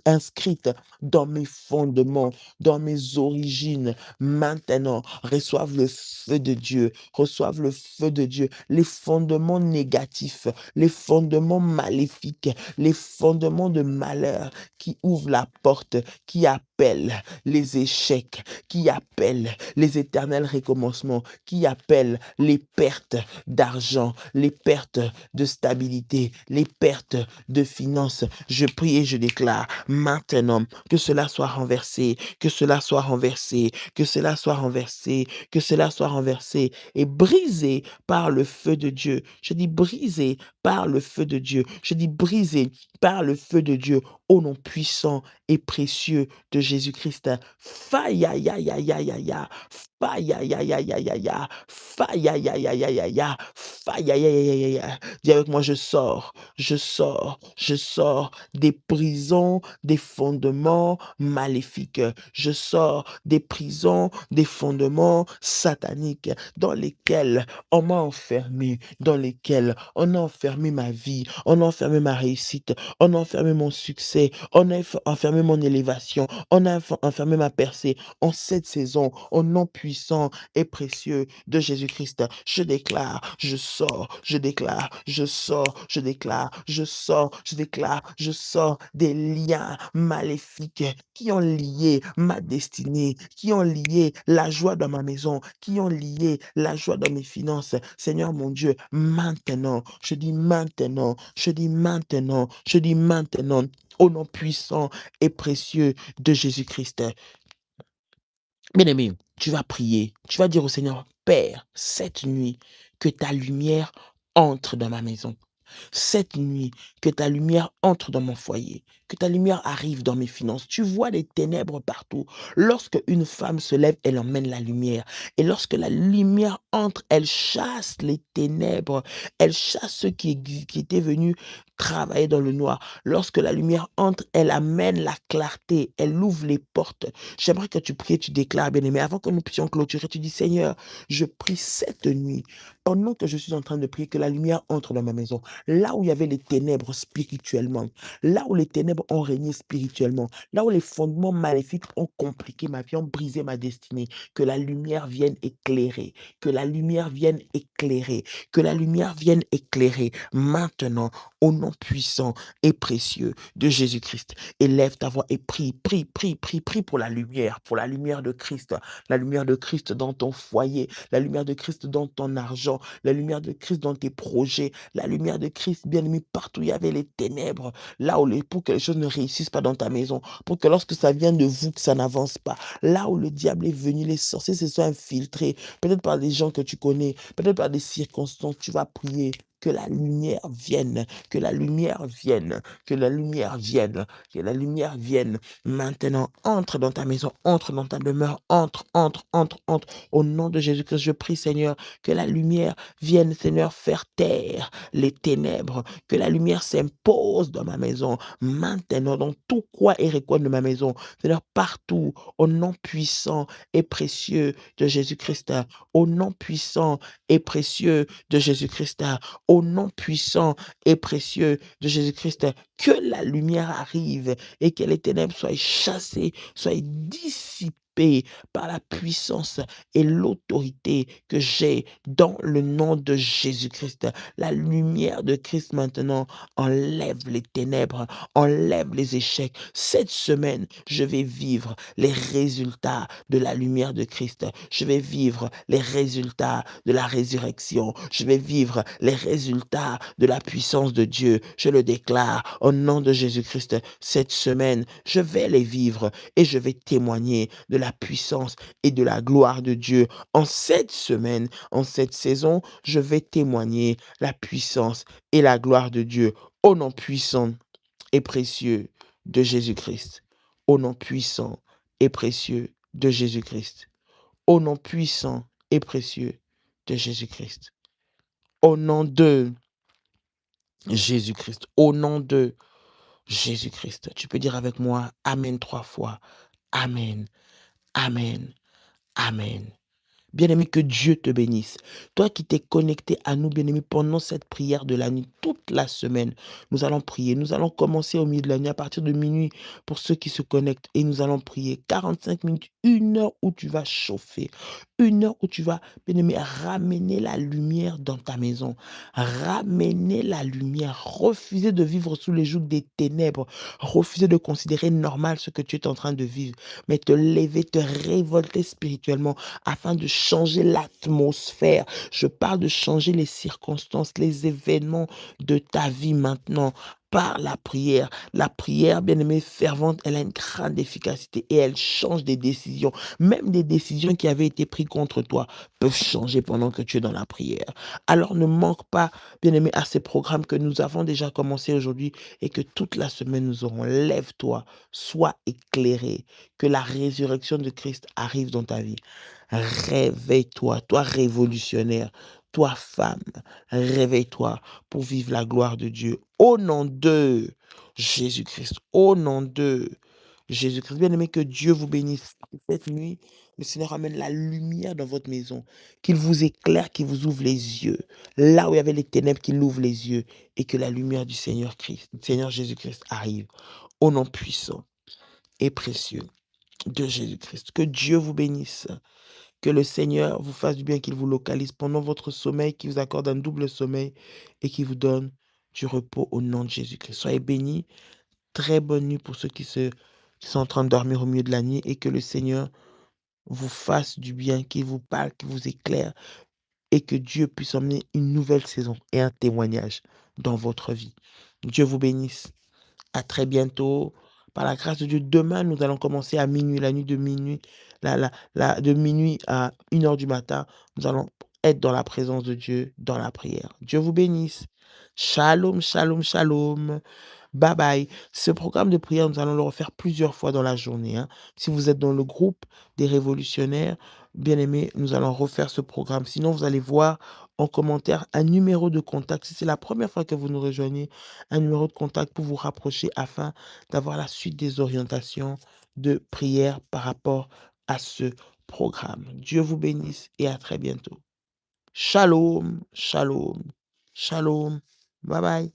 inscrite dans mes fondements, dans mes origines, maintenant, reçoivent le feu de Dieu, reçoivent le feu de Dieu. Les fondements négatifs, les fondements maléfiques, les fondements de malheur qui ouvrent la porte, qui appellent les échecs, qui appellent les éternels recommencements, qui appellent les pertes d'argent, les pertes de stabilité, les pertes de finances. Je prie et je déclare maintenant que cela soit renversé, que cela soit renversé, que cela soit renversé, que cela soit renversé et brisé par le feu de Dieu. Je dis brisé par le feu de Dieu. Je dis brisé par le feu de Dieu au nom puissant et précieux de Jésus-Christ. Faille, aïe, aïe, aïe, aïe, aïe, aïe. Faille, aïe, aïe, aïe, aïe, aïe, aïe. Faille, aïe, aïe, aïe, aïe, aïe, aïe. Faille, aïe, aïe, aïe, aïe, aïe. Dis avec moi, je sors des prisons, des fondements maléfiques. Je sors des prisons, des fondements sataniques dans lesquels on m'a enfermé, dans lesquels on a enfermé ma vie, on a enfermé ma réussite, on a enfermé mon succès, on a enfermé mon élévation, on a enfermé ma percée. En cette saison, au nom puissant et précieux de Jésus-Christ, je déclare, je sors, je déclare, je sors, je déclare, je sors, je déclare, je sors des liens maléfiques qui ont lié ma destinée, qui ont lié la joie dans ma maison, qui ont lié la joie dans mes finances. Seigneur mon Dieu, maintenant, je dis maintenant, je dis maintenant, je dis maintenant, au nom puissant et précieux de Jésus-Christ. Bien-aimé, tu vas prier, tu vas dire au Seigneur, Père, cette nuit, que ta lumière entre dans ma maison. Cette nuit, que ta lumière entre dans mon foyer, que ta lumière arrive dans mes finances. Tu vois des ténèbres partout. Lorsque une femme se lève, elle emmène la lumière. Et lorsque la lumière entre, elle chasse les ténèbres. Elle chasse ceux qui étaient venus travailler dans le noir. Lorsque la lumière entre, elle amène la clarté. Elle ouvre les portes. J'aimerais que tu pries, tu déclares, bien-aimé, avant que nous puissions clôturer, tu dis, Seigneur, je prie cette nuit, pendant que je suis en train de prier, que la lumière entre dans ma maison. Là où il y avait les ténèbres spirituellement, là où les ténèbres ont régné spirituellement, là où les fondements maléfiques ont compliqué ma vie, ont brisé ma destinée, que la lumière vienne éclairer, que la lumière vienne éclairer, que la lumière vienne éclairer maintenant au nom puissant et précieux de Jésus-Christ. Élève ta voix et prie, prie, prie, prie, prie pour la lumière de Christ, la lumière de Christ dans ton foyer, la lumière de Christ dans ton argent, la lumière de Christ dans tes projets, la lumière de Christ, bien-aimé, partout où il y avait les ténèbres, là où pour que les choses ne réussissent pas dans ta maison, pour que lorsque ça vient de vous, que ça n'avance pas, là où le diable est venu, les sorciers se sont infiltrés, peut-être par des gens que tu connais, peut-être par des circonstances, tu vas prier. Que la lumière vienne, que la lumière vienne, que la lumière vienne, que la lumière vienne. Maintenant, entre dans ta maison, entre dans ta demeure, entre. Au nom de Jésus-Christ, je prie, Seigneur, que la lumière vienne, Seigneur, faire taire les ténèbres, que la lumière s'impose dans ma maison, maintenant, dans tout coin et recoin de ma maison, Seigneur, partout, au nom puissant et précieux de Jésus-Christ, au nom puissant et précieux de Jésus-Christ, au nom puissant et précieux de Jésus-Christ, que la lumière arrive et que les ténèbres soient chassées, soient dissipées par la puissance et l'autorité que j'ai dans le nom de Jésus-Christ. La lumière de Christ maintenant enlève les ténèbres, enlève les échecs. Cette semaine, je vais vivre les résultats de la lumière de Christ. Je vais vivre les résultats de la résurrection. Je vais vivre les résultats de la puissance de Dieu. Je le déclare au nom de Jésus-Christ. Cette semaine, je vais les vivre et je vais témoigner de la puissance et de la gloire de Dieu. En cette semaine, en cette saison, je vais témoigner la puissance et la gloire de Dieu au nom puissant et précieux de Jésus-Christ. Au nom puissant et précieux de Jésus-Christ. Au nom puissant et précieux de Jésus-Christ. Au nom de Jésus-Christ. Au nom de Jésus-Christ. Tu peux dire avec moi amen 3 fois. Amen, amen, amen. Bien-aimé, que Dieu te bénisse. Toi qui t'es connecté à nous, bien-aimé, pendant cette prière de la nuit, toute la semaine, nous allons prier. Nous allons commencer au milieu de la nuit, à partir de minuit, pour ceux qui se connectent. Et nous allons prier 45 minutes, 1 heure où tu vas chauffer. 1 heure où tu vas, bien-aimé, ramener la lumière dans ta maison. Ramener la lumière. Refuser de vivre sous les jougs des ténèbres. Refuser de considérer normal ce que tu es en train de vivre. Mais te lever, te révolter spirituellement afin de changer l'atmosphère. Je parle de changer les circonstances, les événements de ta vie maintenant par la prière. La prière, bien-aimée, fervente, elle a une grande efficacité et elle change des décisions. Même des décisions qui avaient été prises contre toi peuvent changer pendant que tu es dans la prière. Alors ne manque pas, bien-aimé, à ces programmes que nous avons déjà commencé aujourd'hui et que toute la semaine nous aurons. Lève-toi, sois éclairé, que la résurrection de Christ arrive dans ta vie. Réveille-toi, toi révolutionnaire, toi femme, réveille-toi pour vivre la gloire de Dieu. Au nom de Jésus-Christ, au nom de Jésus-Christ. Bien-aimé, que Dieu vous bénisse. Que cette nuit, le Seigneur amène la lumière dans votre maison, qu'il vous éclaire, qu'il vous ouvre les yeux. Là où il y avait les ténèbres, qu'il ouvre les yeux et que la lumière du Seigneur Christ, du Seigneur Jésus-Christ arrive. Au nom puissant et précieux de Jésus-Christ. Que Dieu vous bénisse. Que le Seigneur vous fasse du bien, qu'il vous localise pendant votre sommeil, qu'il vous accorde un double sommeil et qu'il vous donne du repos au nom de Jésus-Christ. Soyez bénis. Très bonne nuit pour ceux qui sont en train de dormir au milieu de la nuit et que le Seigneur vous fasse du bien, qu'il vous parle, qu'il vous éclaire et que Dieu puisse emmener une nouvelle saison et un témoignage dans votre vie. Dieu vous bénisse. À très bientôt. Par la grâce de Dieu, demain, nous allons commencer à minuit, la nuit de minuit, de minuit à 1 heure du matin. Nous allons être dans la présence de Dieu, dans la prière. Dieu vous bénisse. Shalom, shalom, shalom. Bye bye. Ce programme de prière, nous allons le refaire plusieurs fois dans la journée, hein. Si vous êtes dans le groupe des révolutionnaires, bien aimé, nous allons refaire ce programme. Sinon, vous allez voir en commentaire un numéro de contact. Si c'est la première fois que vous nous rejoignez, un numéro de contact pour vous rapprocher afin d'avoir la suite des orientations de prière par rapport à ce programme. Dieu vous bénisse et à très bientôt. Shalom, shalom, shalom. Bye bye.